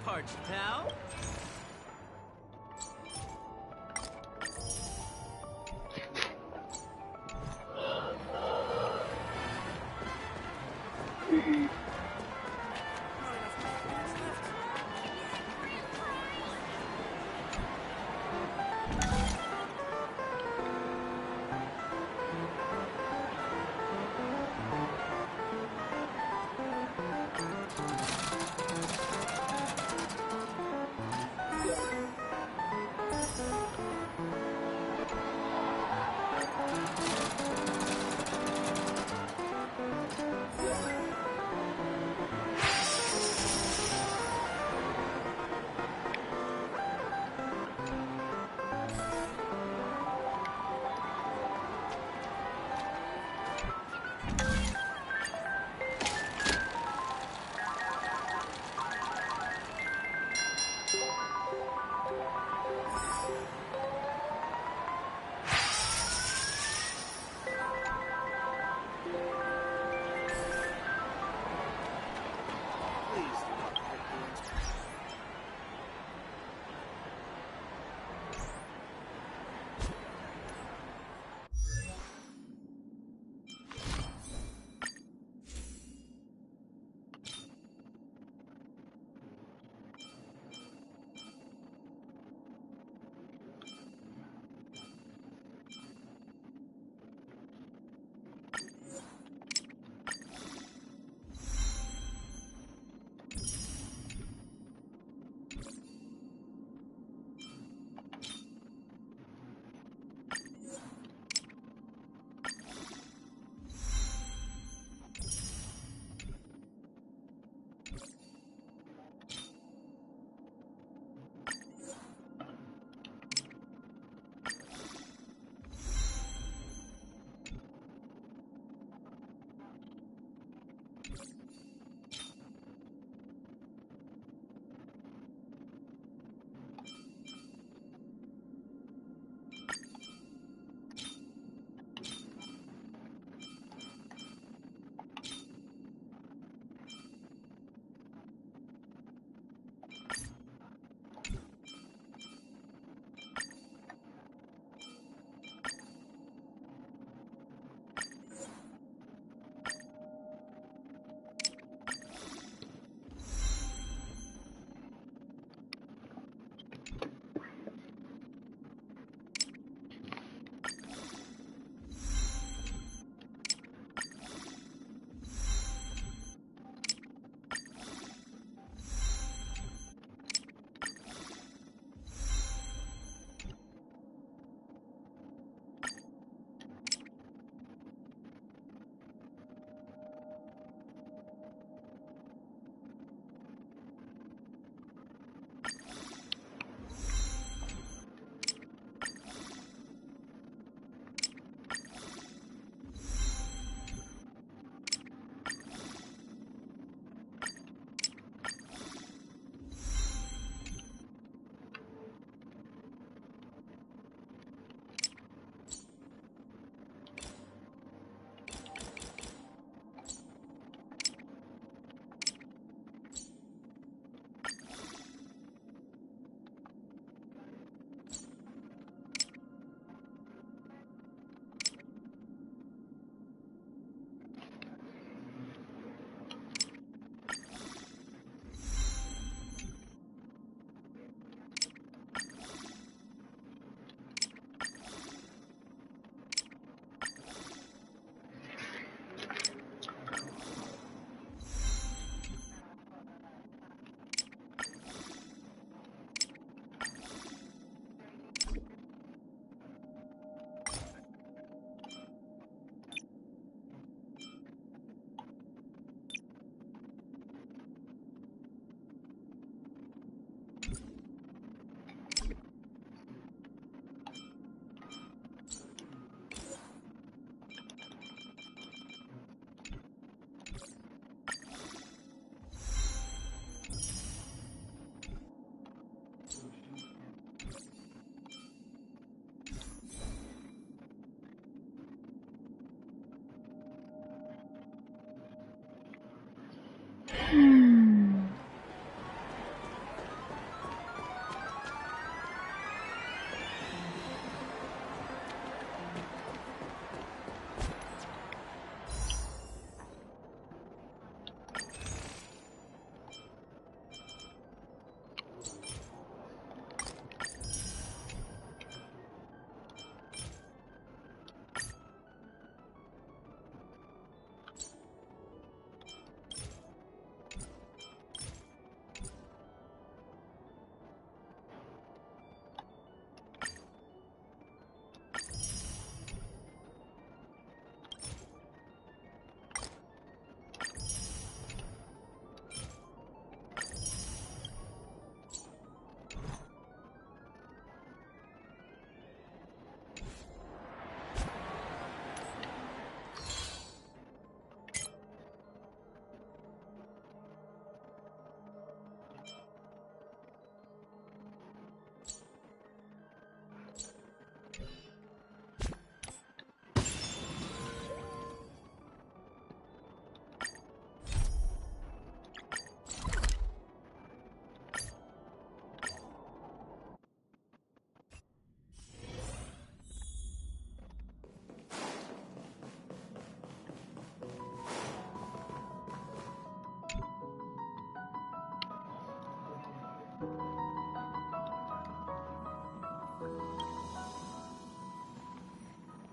Parched pal?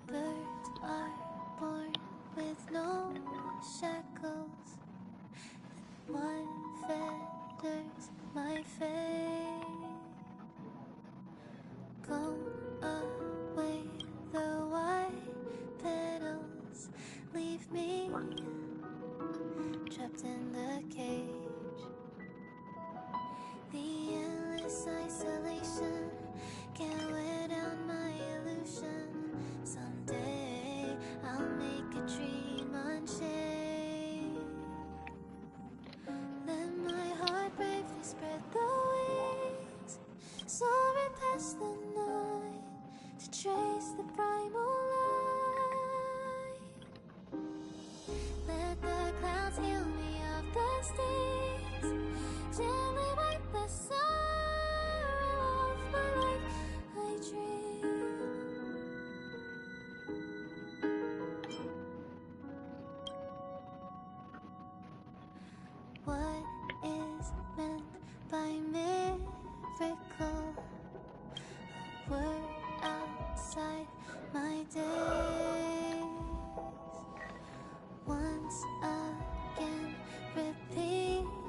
Birds are born with no shackles. One feathers my fate. Go away, the white petals leave me trapped in the cage. The endless isolation can't wear down my illusion. Someday I'll make a dream unchained. Let my heart bravely spread the wings, soaring past the night to trace the primal light. Let the clouds heal me of the stings, gently wipe the sorrow off my life. I dream. What is meant by miracle? A word outside my days. Once again, repeat.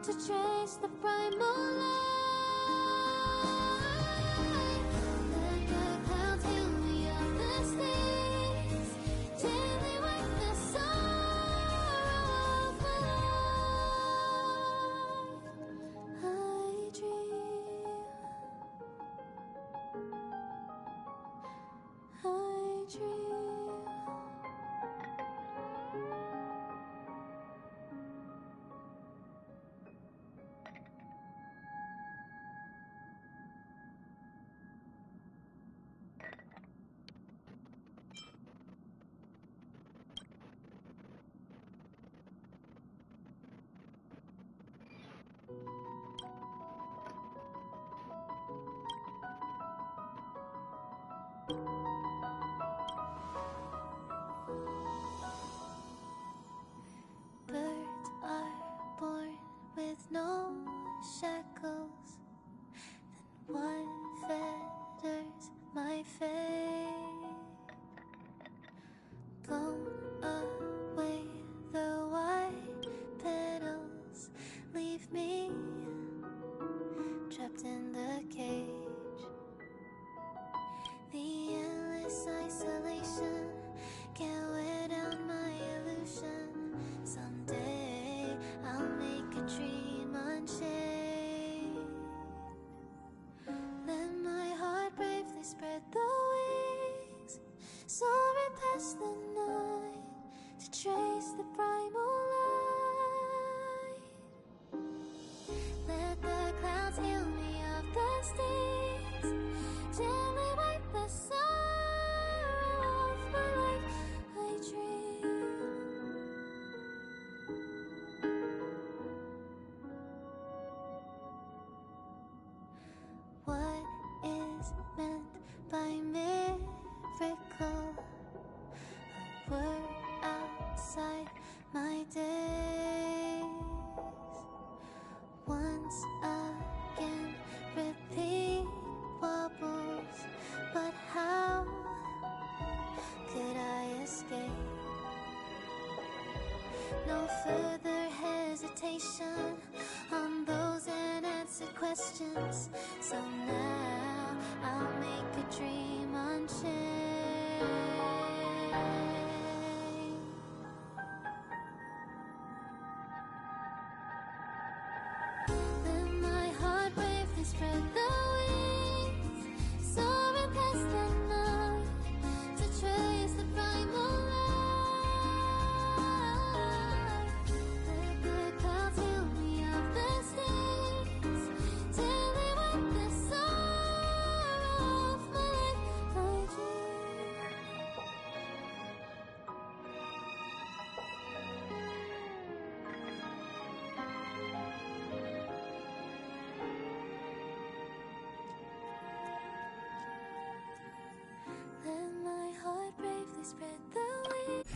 to trace the primal light. Let the clouds heal me of the stains, gently wipe the sorrow of my life. I dream, I dream. wings, soaring past the night to trace the primal light. Let the clouds heal me of the stings, gently wipe the sorrow off my life. I dream. What is meant by miracle? A word outside my days. Once again, repeat wobbles, but how could I escape? No further hesitation on those unanswered questions. So now I'll make a dream unchained. Let my heart bravely spread the wings, soaring past the night to trace the primal light. Let the clouds heal me of the stings, till they wipe the sorrow off my life. I dream. Let my heart bravely spread the wings.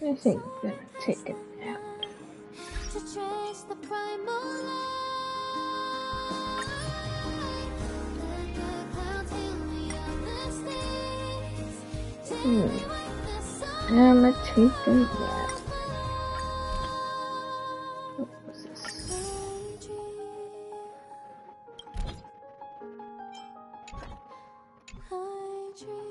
I think I'm gonna take a nap.
To trace the primal light. Let the clouds heal me of the stings, gently wipe the sorrow
I'm gonna take a nap.
off my life.
What was this?
I dream. I dream.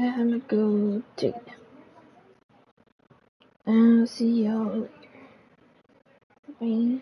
I'm gonna go take a nap. I'll see y'all later. Bye.